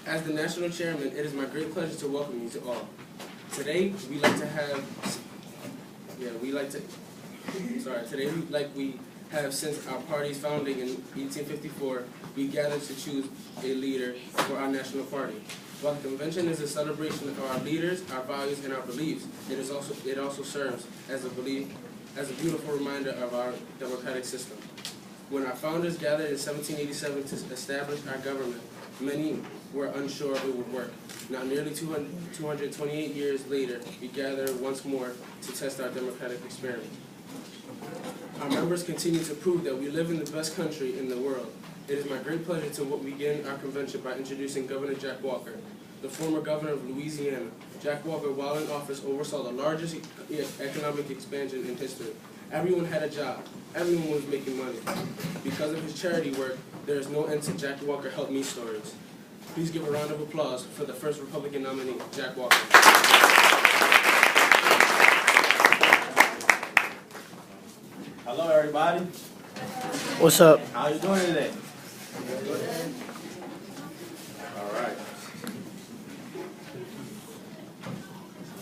As the national chairman, it is my great pleasure to welcome you to all. Today, we like since our party's founding in 1854, we gather to choose a leader for our national party. While the convention is a celebration of our leaders, our values, and our beliefs, it also serves as a beautiful reminder of our democratic system. When our founders gathered in 1787 to establish our government, many were unsure it would work. Now, nearly 228 years later, we gather once more to test our democratic experiment. Our members continue to prove that we live in the best country in the world. It is my great pleasure to begin our convention by introducing Governor Jack Walker, the former governor of Louisiana. Jack Walker, while in office, oversaw the largest economic expansion in history. Everyone had a job. Everyone was making money. Because of his charity work, there is no end to Jack Walker Help Me stories. Please give a round of applause for the first Republican nominee, Jack Walker. Hello, everybody. What's up? How you doing today? All right.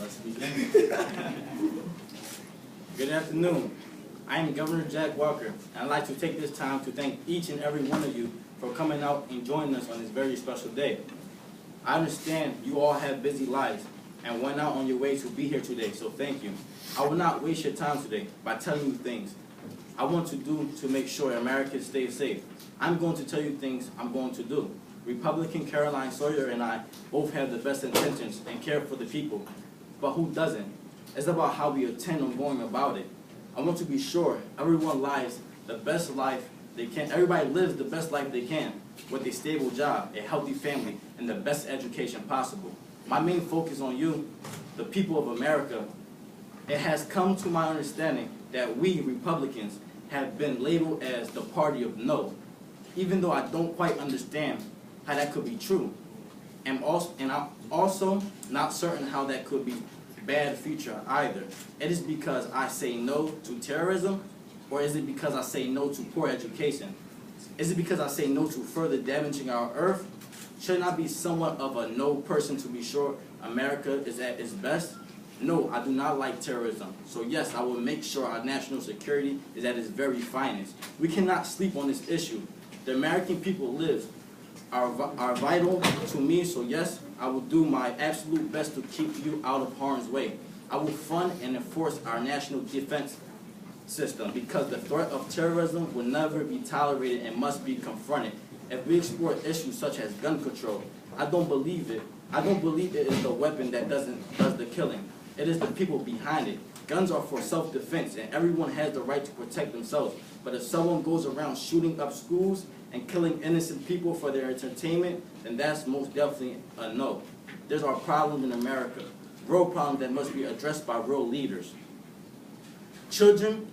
Let's begin. Good afternoon. I am Governor Jack Walker, and I'd like to take this time to thank each and every one of you for coming out and joining us on this very special day. I understand you all have busy lives and went out on your way to be here today, so thank you. I will not waste your time today by telling you things I want to do to make sure America stays safe. I'm going to tell you things I'm going to do. Republican Caroline Sawyer and I both have the best intentions and care for the people, but who doesn't? It's about how we intend on going about it. I want to be sure everyone lives the best life they can. Everybody lives the best life they can with a stable job, a healthy family, and the best education possible. My main focus on you, the people of America. It has come to my understanding that we Republicans have been labeled as the party of no, even though I don't quite understand how that could be true. And I'm also not certain how that could be bad future either. It is because I say no to terrorism, or is it because I say no to poor education? Is it because I say no to further damaging our earth? Shouldn't I be somewhat of a no person to be sure America is at its best? No, I do not like terrorism. So yes, I will make sure our national security is at its very finest. We cannot sleep on this issue. The American people lives are vital to me, so yes, I will do my absolute best to keep you out of harm's way. I will fund and enforce our national defense system because the threat of terrorism will never be tolerated and must be confronted. If we explore issues such as gun control, I don't believe it is the weapon that does the killing. It is the people behind it. Guns are for self-defense, and everyone has the right to protect themselves. But if someone goes around shooting up schools and killing innocent people for their entertainment, then that's most definitely a no. There's our problem in America, real problems that must be addressed by real leaders. Children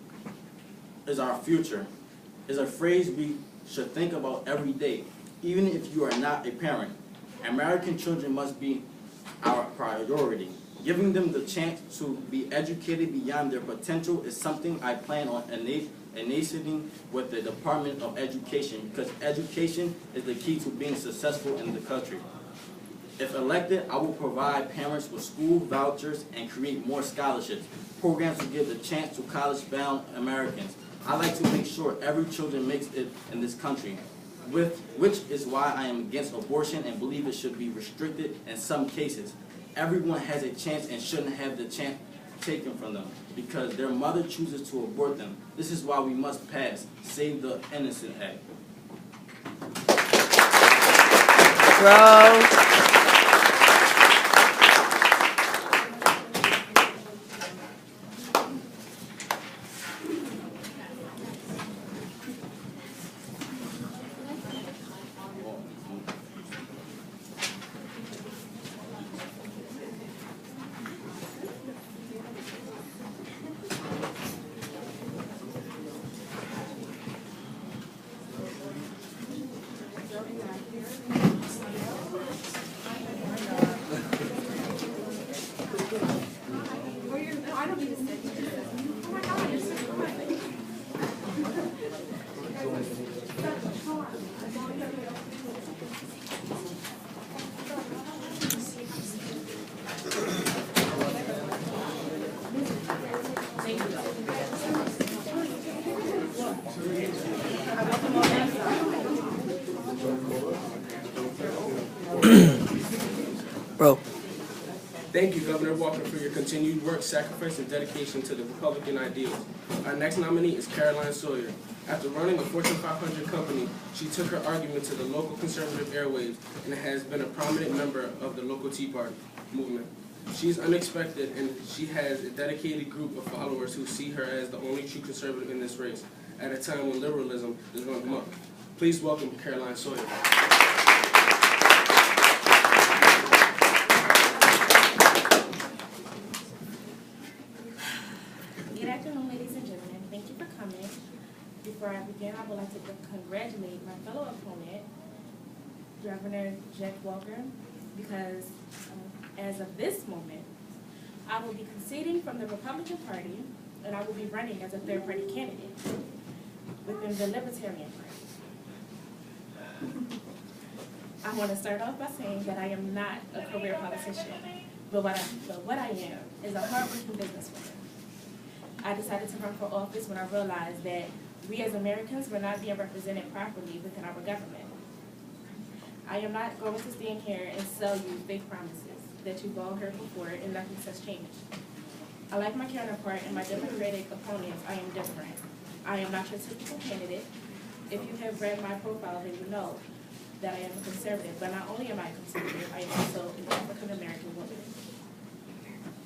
is our future, is a phrase we should think about every day, even if you are not a parent. American children must be our priority. Giving them the chance to be educated beyond their potential is something I plan on initiating with the Department of Education, because education is the key to being successful in the country. If elected, I will provide parents with school vouchers and create more scholarships, programs to give the chance to college-bound Americans. I like to make sure every child makes it in this country, which is why I am against abortion and believe it should be restricted in some cases. Everyone has a chance and shouldn't have the chance taken from them because their mother chooses to abort them. This is why we must pass Save the Innocent Act. Bro. Bro. Thank you, Governor Walker, for your continued work, sacrifice, and dedication to the Republican ideals. Our next nominee is Caroline Sawyer. After running a Fortune 500 company, she took her argument to the local conservative airwaves and has been a prominent member of the local Tea Party movement. She's unexpected, and she has a dedicated group of followers who see her as the only true conservative in this race, at a time when liberalism is running amok. Please welcome Caroline Sawyer. Good afternoon, ladies and gentlemen. Thank you for coming. Before I begin, I would like to congratulate my fellow opponent, Governor Jack Walker, because as of this moment, I will be conceding from the Republican Party, and I will be running as a third-party candidate within the Libertarian Party. I want to start off by saying that I am not a career politician, but what I am is a hard-working businesswoman. I decided to run for office when I realized that we as Americans were not being represented properly within our government. I am not going to stand here and sell you fake promises that you've all heard before and nothing has changed. Unlike my counterpart and my Democratic opponents, I am different. I am not your typical candidate. If you have read my profile, then you know that I am a conservative, but not only am I conservative, I am also an African-American woman.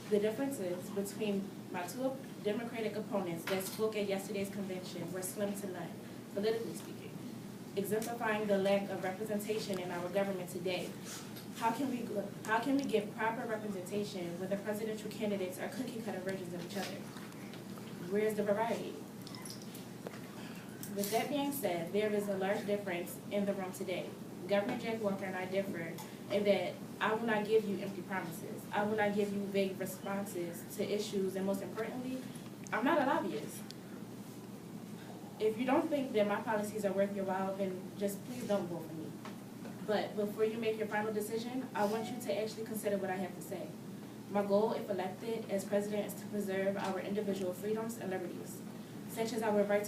The differences between my two Democratic opponents that spoke at yesterday's convention were slim to none, politically speaking, exemplifying the lack of representation in our government today. How can we get proper representation when the presidential candidates are cookie-cutter versions of each other? Where's the variety? With that being said, there is a large difference in the room today. Governor Jack Walker and I differ in that I will not give you empty promises. I will not give you vague responses to issues, and most importantly, I'm not a lobbyist. If you don't think that my policies are worth your while, then just please don't vote for me. But before you make your final decision, I want you to actually consider what I have to say. My goal, if elected as president, is to preserve our individual freedoms and liberties, such as our right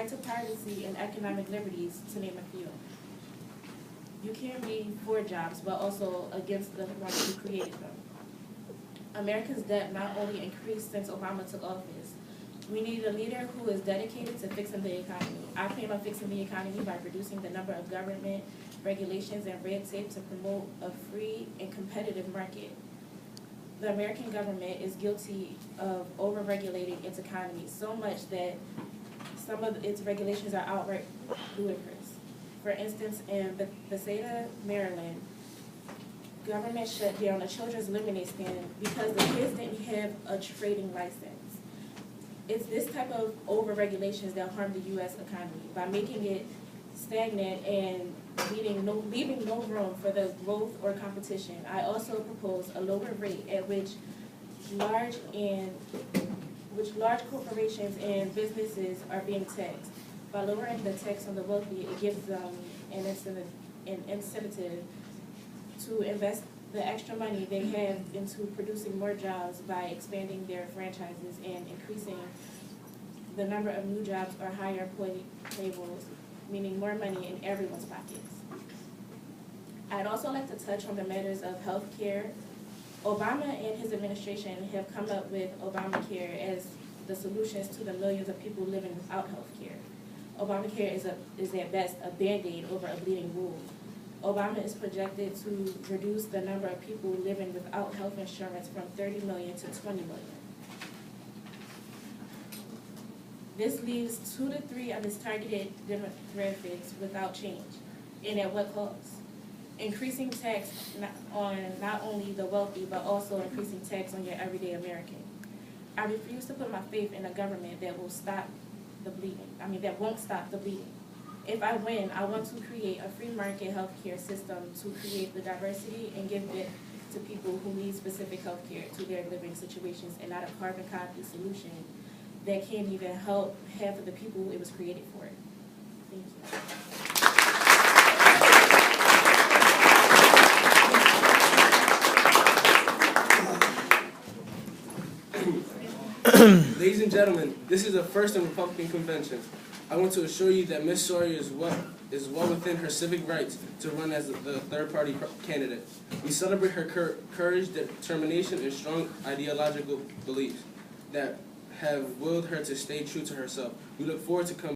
to privacy and economic liberties, to name a few. You can't be for jobs, but also against the ones who created them. America's debt not only increased since Obama took office. We need a leader who is dedicated to fixing the economy. I plan on fixing the economy by reducing the number of government regulations and red tape to promote a free and competitive market. The American government is guilty of over-regulating its economy so much that some of its regulations are outright ludicrous. For instance, in Bethesda, Maryland, government shut down a children's lemonade stand because the kids didn't have a trading license. It's this type of over-regulations that harm the U.S. economy by making it stagnant and leaving no room for the growth or competition. I also propose a lower rate at which large corporations and businesses are being taxed. By lowering the tax on the wealthy, it gives them an incentive to invest the extra money they have into producing more jobs by expanding their franchises and increasing the number of new jobs or higher payrolls, meaning more money in everyone's pockets. I'd also like to touch on the matters of health care. Obama and his administration have come up with Obamacare as the solutions to the millions of people living without health care. Obamacare is at best a Band-Aid over a bleeding wound. Obama is projected to reduce the number of people living without health insurance from 30 million to 20 million. This leaves 2 to 3 of its targeted demographics without change. And at what cost? Increasing tax on not only the wealthy, but also increasing tax on your everyday American. I refuse to put my faith in a government that will stop the bleeding. That won't stop the bleeding. If I win, I want to create a free market healthcare system to create the diversity and give it to people who need specific healthcare to their living situations, and not a carbon copy solution that can't even help half of the people it was created for. Thank you. Ladies and gentlemen, this is a first in Republican convention. I want to assure you that Ms. Sawyer is well within her civic rights to run as the third-party candidate. We celebrate her courage, determination, and strong ideological beliefs that have willed her to stay true to herself. We look forward to coming